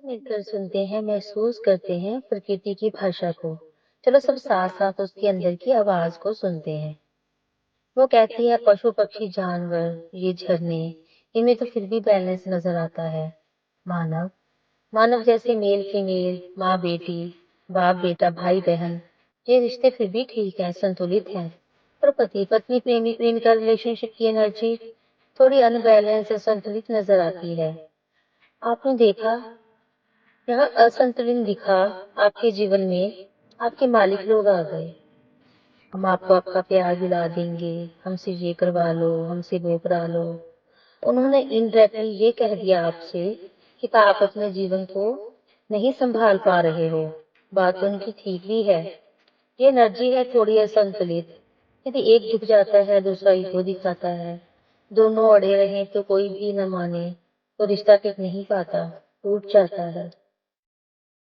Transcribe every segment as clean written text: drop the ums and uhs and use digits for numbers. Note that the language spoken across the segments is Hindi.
मिलकर सुनते हैं, महसूस करते हैं प्रकृति की भाषा को। चलो सब साथ-साथ उसके अंदर की आवाज को सुनते हैं। वो कहती है पशु, पक्षी, जानवर, ये झरने, इनमें तो फिर भी बैलेंस नजर आता है। मानव, मानव जैसे मेल फीमेल, माँ बेटी, बाप बेटा, भाई बहन, ये रिश्ते फिर भी ठीक है, संतुलित हैं। पर पति पत्नी, प्रेमी प्रेमिका रिलेशनशिप की एनर्जी थोड़ी अनबैलेंस या संतुलित नजर आती है। आपने देखा यह असंतुलन दिखा आपके जीवन में, आपके मालिक लोग आ गए। हम आपको आपका प्यार दिला देंगे, हमसे ये करवा लो, हमसे वो करा लो। उन्होंने इनडायरेक्टली ये कह दिया आपसे कि आप अपने जीवन को नहीं संभाल पा रहे हो। बात तो उनकी ठीक भी है। ये एनर्जी है थोड़ी असंतुलित। यदि एक झुक जाता है, दूसरा ईगो दिखाता है। दोनों अड़े रहे तो कोई भी न माने तो रिश्ता टिक नहीं पाता, टूट जाता है।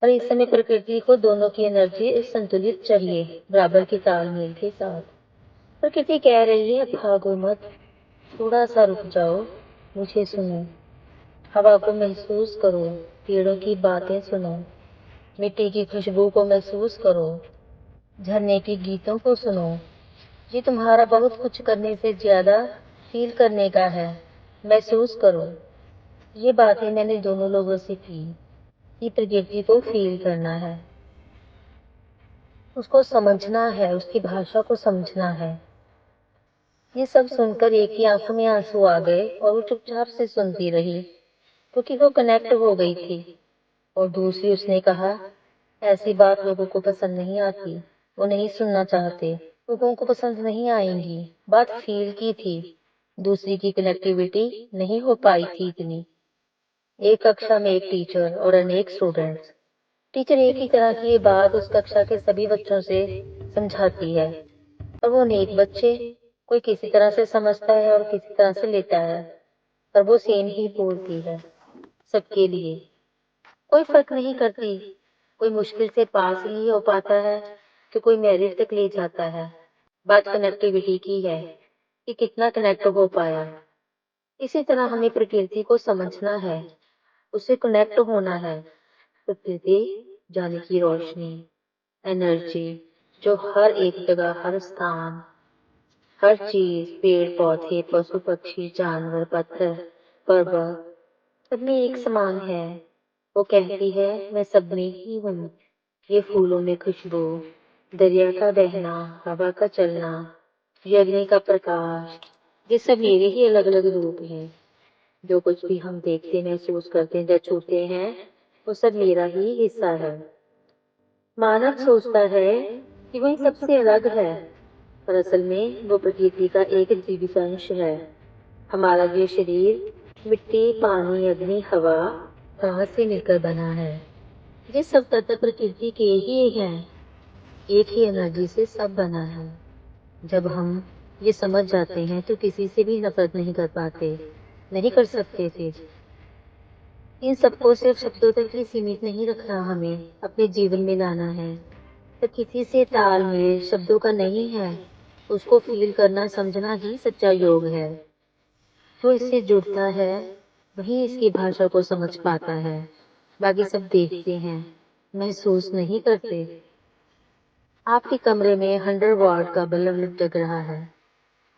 और इस समय प्रकृति को दोनों की एनर्जी संतुलित चाहिए, बराबर के तालमेल के साथ। प्रकृति कह रही है भागो मत, थोड़ा सा रुक जाओ, मुझे सुनो। हवा को महसूस करो, पेड़ों की बातें सुनो, मिट्टी की खुशबू को महसूस करो, झरने के गीतों को सुनो। ये तुम्हारा बहुत कुछ करने से ज्यादा फील करने का है, महसूस करो। ये बातें मैंने दोनों लोगों से की कि प्रकृति को फील करना है, उसको समझना है, उसकी भाषा को समझना है। ये सब सुनकर एक की आंखों में आंसू आ गए और वो चुपचाप से सुनती रही, क्योंकि वो कनेक्ट हो गई थी। और दूसरी उसने कहा, ऐसी बात लोगों को पसंद नहीं आती, वो नहीं सुनना चाहते, लोगों को पसंद नहीं आएंगी। बात फील की थी, दूसरी की कनेक्टिविटी नहीं हो पाई थी इतनी। एक कक्षा में एक टीचर और अनेक स्टूडेंट्स। टीचर एक ही तरह की बात उस कक्षा के सभी बच्चों से समझाती है, और वो अनेक बच्चे, कोई किसी तरह से समझता है और किसी तरह से लेता है, पर वो सेम ही बोलती है सबके लिए। कोई फर्क नहीं करती, कोई मुश्किल से पास ही हो पाता है कि कोई मेरिट तक ले जाता है। बात कनेक्टिविटी की है कि कितना कनेक्ट हो पाया। इसी तरह हमें प्रकृति को समझना है, उससे कनेक्ट होना है। प्रकृति जाने की रोशनी, एनर्जी, जो हर एक जगह, हर स्थान, हर चीज, पेड़ पौधे, पशु पक्षी, जानवर, पत्थर, पर्वत, सब में एक समान है। वो कहती है मैं सब में ही हूँ। ये फूलों में खुशबू, दरिया का बहना, हवा का चलना, ये अग्नि का प्रकाश, ये सब मेरे ही अलग अलग रूप हैं। जो कुछ भी हम देखते, महसूस करते हैं या छूते हैं, वो सब मेरा ही हिस्सा है। मानव सोचता है कि वही सबसे अलग है, पर असल में वो प्रकृति का एक जीवित अंश है। हमारा ये शरीर मिट्टी, पानी, अग्नि, हवा, घास से मिलकर बना है। ये सब तत्व प्रकृति के ही हैं, एक ही एनर्जी से सब बना है। जब हम ये समझ जाते हैं तो किसी से भी नफरत नहीं कर पाते, नहीं कर सकते थे। इन सबको सिर्फ शब्दों तक ही सीमित नहीं रखना, हमें अपने जीवन में लाना है। तो किसी से तालमेल शब्दों का नहीं है, उसको फील करना, समझना ही सच्चा योग है। जो इससे जुड़ता है वही इसकी भाषा को समझ पाता है। बाकी सब देखते हैं, महसूस नहीं करते। आपके कमरे में 100 वाट का बल्ब जग रहा है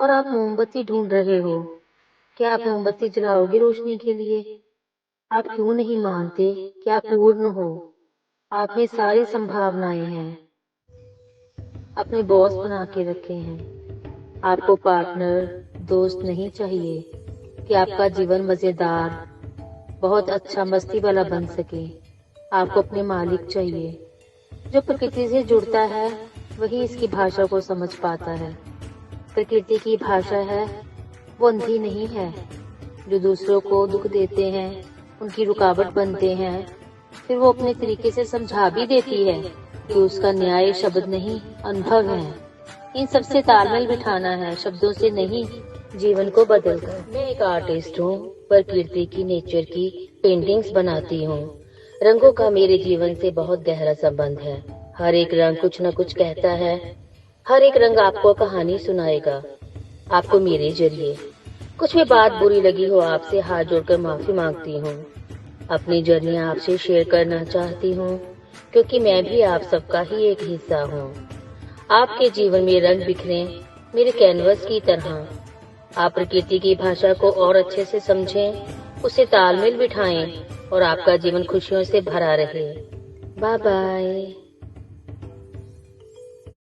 और आप मोमबत्ती ढूंढ रहे हो। क्या आप मोमबत्ती जलाओगे रोशनी के लिए? आप क्यों नहीं मानते कि आप पूर्ण हो? आप में सारी संभावनाएं हैं। अपने बॉस बना के रखे हैं। आपको पार्टनर, दोस्त नहीं चाहिए कि आपका जीवन मजेदार, बहुत अच्छा, मस्ती वाला बन सके। आपको अपने मालिक चाहिए। जो प्रकृति से जुड़ता है वही इसकी भाषा को समझ पाता है। प्रकृति की भाषा है, वो अंधी नहीं है। जो दूसरों को दुख देते हैं, उनकी रुकावट बनते हैं, फिर वो अपने तरीके से समझा भी देती है कि उसका न्याय शब्द नहीं, अनुभव है। इन सबसे तालमेल बिठाना है, शब्दों से नहीं, जीवन को बदलकर। मैं एक आर्टिस्ट हूँ, प्रकृति की, नेचर की पेंटिंग्स बनाती हूँ। रंगों का मेरे जीवन से बहुत गहरा संबंध है। हर एक रंग कुछ न कुछ कहता है। हर एक रंग आपको कहानी सुनाएगा, आपको मेरे जरिए। कुछ भी बात बुरी लगी हो, आपसे हाथ जोड़कर माफी मांगती हूँ। अपनी जर्नी आपसे शेयर करना चाहती हूँ, क्योंकि मैं भी आप सबका ही एक हिस्सा हूँ। आपके जीवन में रंग बिखरे मेरे कैनवस की तरह। आप प्रकृति की भाषा को और अच्छे से समझें, उसे तालमेल बिठाएं और आपका जीवन खुशियों से भरा रहे। Bye bye.